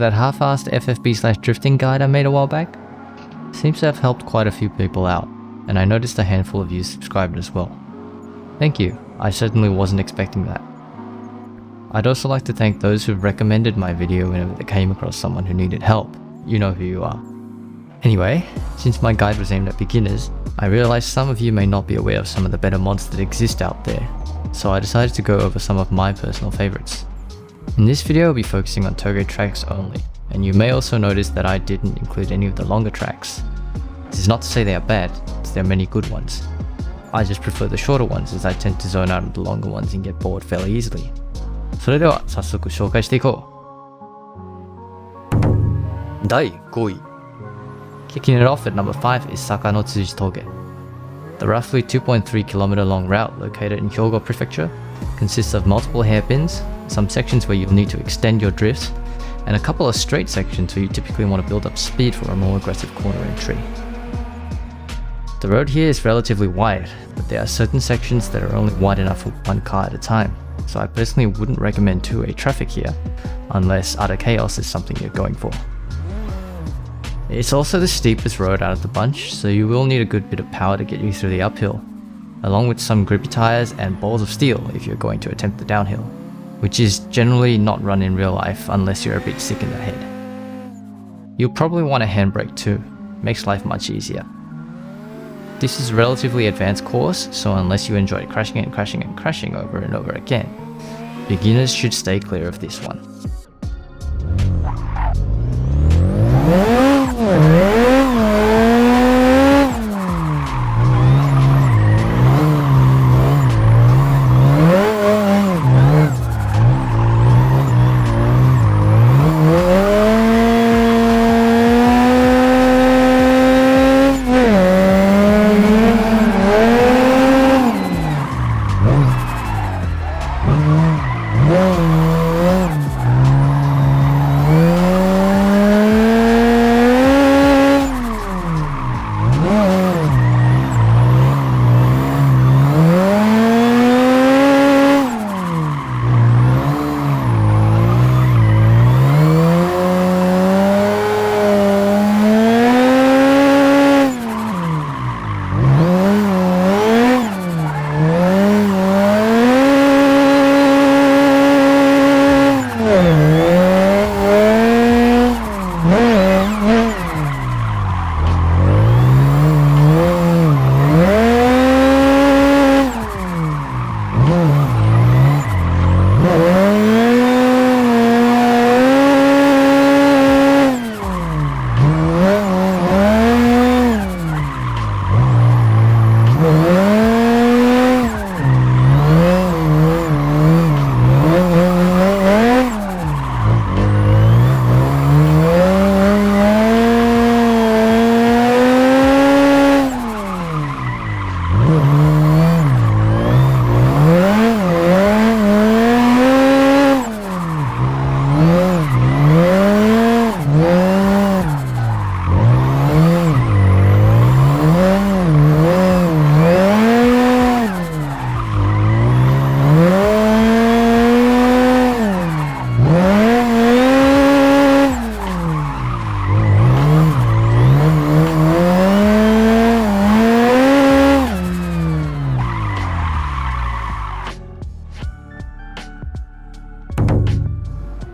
that half-assed FFB/drifting guide I made a while back seems to have helped quite a few people out, and I noticed a handful of you subscribed as well. Thank you, I certainly wasn't expecting that. I'd also like to thank those who've recommended my video whenever they came across someone who needed help. You know who you are. Anyway, since my guide was aimed at beginners, I realized some of you may not be aware of some of the better mods that exist out there, so I decided to go over some of my personal favorites. In this video I'll be focusing on Toge tracks only, and you may also notice that I didn't include any of the longer tracks. This is not to say they are bad, as there are many good ones. I just prefer the shorter ones as I tend to zone out of the longer ones and get bored fairly easily. それでは早速紹介していこう。第5位 Kicking it off at number 5 is Saka no Touge Toge. The roughly 2.3 km long route located in Hyogo Prefecture consists of multiple hairpins, some sections where you'll need to extend your drifts, and a couple of straight sections where you typically want to build up speed for a more aggressive corner entry. The road here is relatively wide, but there are certain sections that are only wide enough for one car at a time, so I personally wouldn't recommend two-way traffic here, unless utter chaos is something you're going for. It's also the steepest road out of the bunch, so you will need a good bit of power to get you through the uphill, along with some grippy tires and balls of steel if you're going to attempt the downhill, which is generally not run in real life unless you're a bit sick in the head. You'll probably want a handbrake too, makes life much easier. This is a relatively advanced course, so unless you enjoy crashing and crashing and crashing over and over again, beginners should stay clear of this one.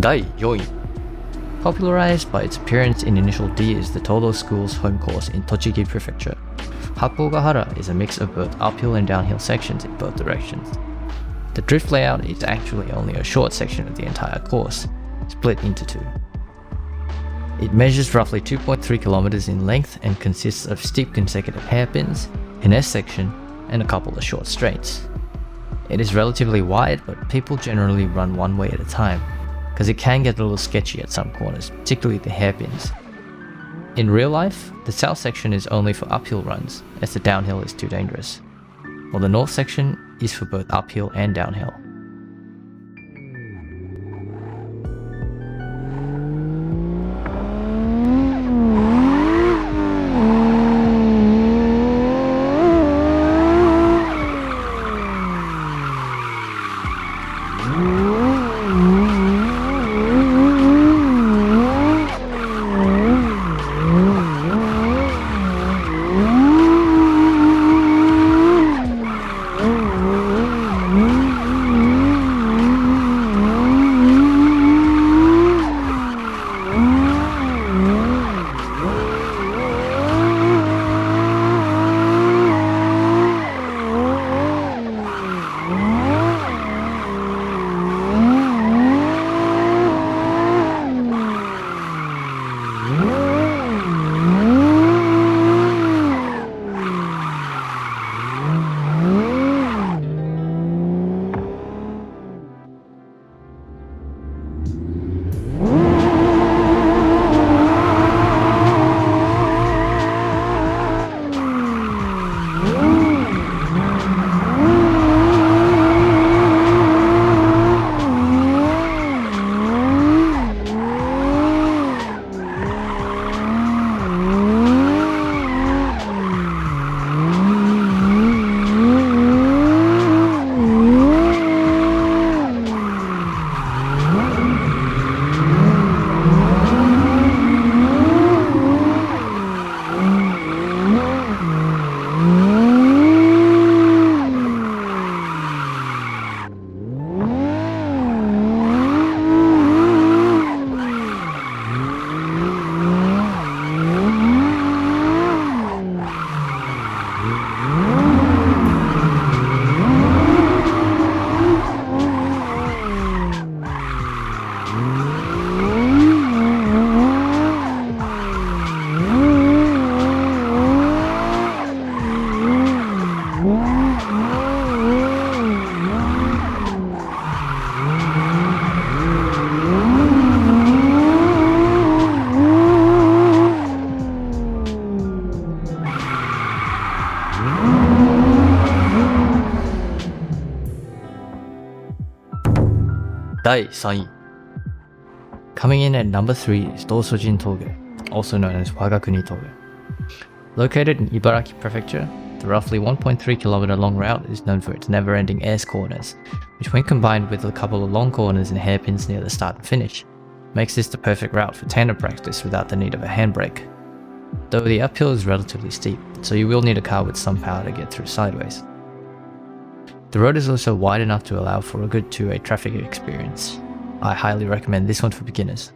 Dai 4位 Popularized by its appearance in Initial D is the Todo School's home course in Tochigi Prefecture. Hakugahara is a mix of both uphill and downhill sections in both directions. The drift layout is actually only a short section of the entire course, split into two. It measures roughly 2.3 kilometers in length and consists of steep consecutive hairpins, an S section, and a couple of short straights. It is relatively wide, but people generally run one way at a time, because it can get a little sketchy at some corners, particularly the hairpins. In real life, the south section is only for uphill runs, as the downhill is too dangerous, while the north section is for both uphill and downhill. 第3位. Coming in at number 3 is Dosojin Toge, also known as Wagakuni Toge. Located in Ibaraki Prefecture, the roughly 1.3 km long route is known for its never-ending air corners, which when combined with a couple of long corners and hairpins near the start and finish, makes this the perfect route for tandem practice without the need of a handbrake. Though the uphill is relatively steep, so you will need a car with some power to get through sideways. The road is also wide enough to allow for a good two-way traffic experience. I highly recommend this one for beginners.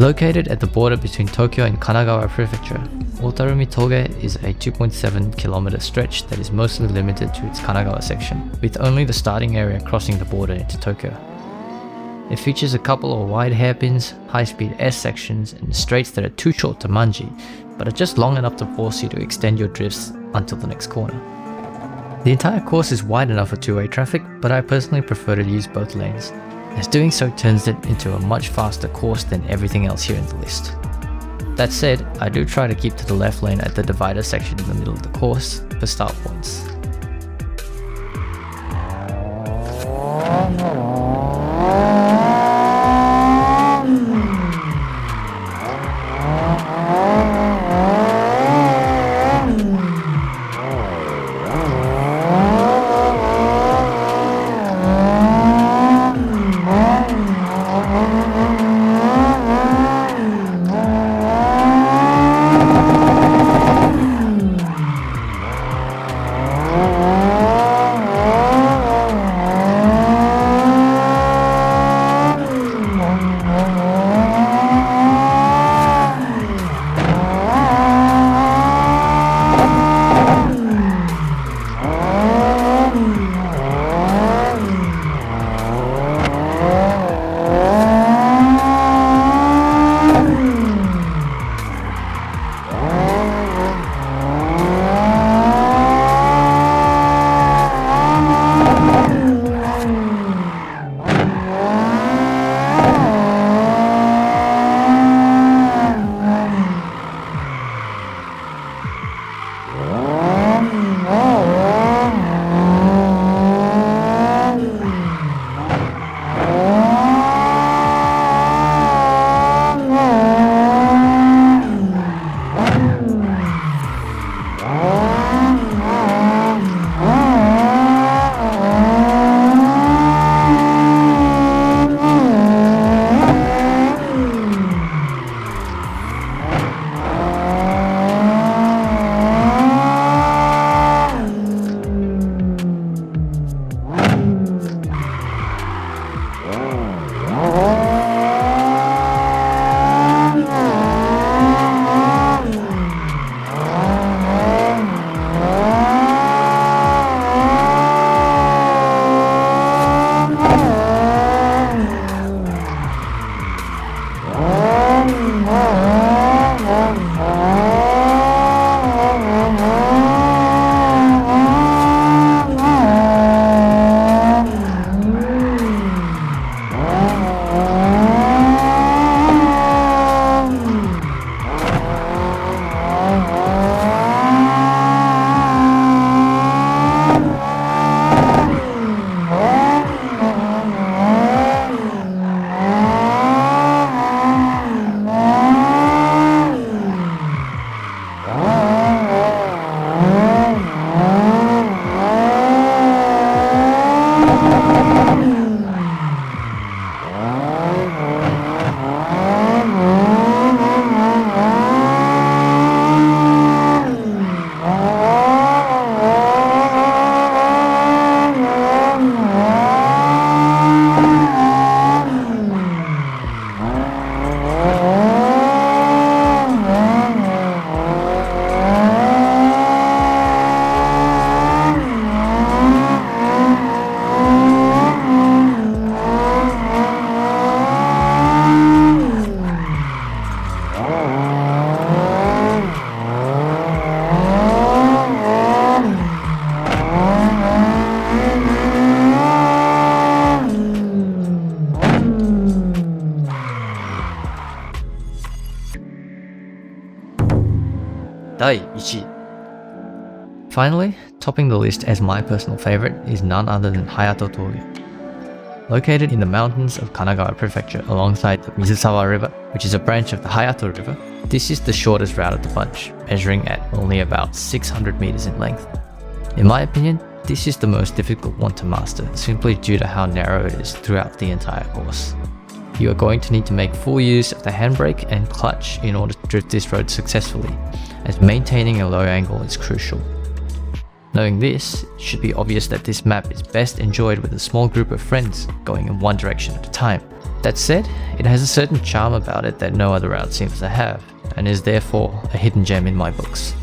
Located at the border between Tokyo and Kanagawa Prefecture, Otarumi Toge is a 2.7 km stretch that is mostly limited to its Kanagawa section, with only the starting area crossing the border into Tokyo. It features a couple of wide hairpins, high-speed S sections, and straights that are too short to manji, but are just long enough to force you to extend your drifts until the next corner. The entire course is wide enough for two-way traffic, but I personally prefer to use both lanes, as doing so turns it into a much faster course than everything else here in the list. That said, I do try to keep to the left lane at the divider section in the middle of the course for start points. Finally, topping the list as my personal favorite is none other than Hayato Toge. Located in the mountains of Kanagawa Prefecture alongside the Mizusawa River, which is a branch of the Hayato River, this is the shortest route of the bunch, measuring at only about 600 meters in length. In my opinion, this is the most difficult one to master, simply due to how narrow it is throughout the entire course. You are going to need to make full use of the handbrake and clutch in order to drift this road successfully, as maintaining a low angle is crucial. Knowing this, it should be obvious that this map is best enjoyed with a small group of friends going in one direction at a time. That said, it has a certain charm about it that no other route seems to have, and is therefore a hidden gem in my books.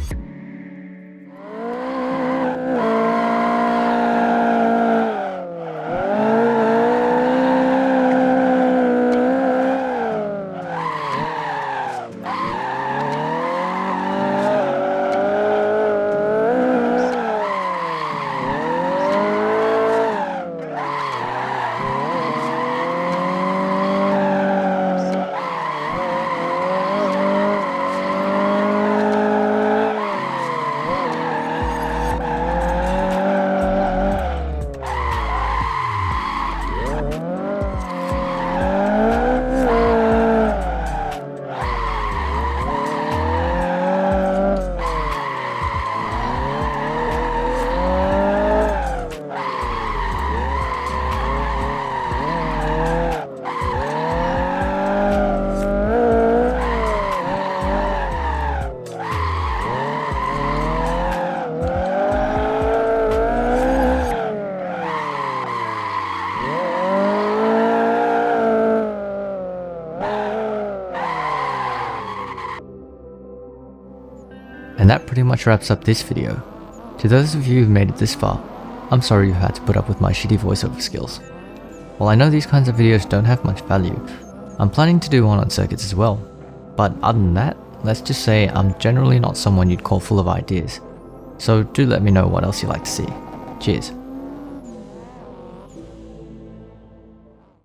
And that pretty much wraps up this video. To those of you who've made it this far, I'm sorry you had to put up with my shitty voiceover skills. While I know these kinds of videos don't have much value, I'm planning to do one on circuits as well. But other than that, let's just say I'm generally not someone you'd call full of ideas. So do let me know what else you'd like to see. Cheers.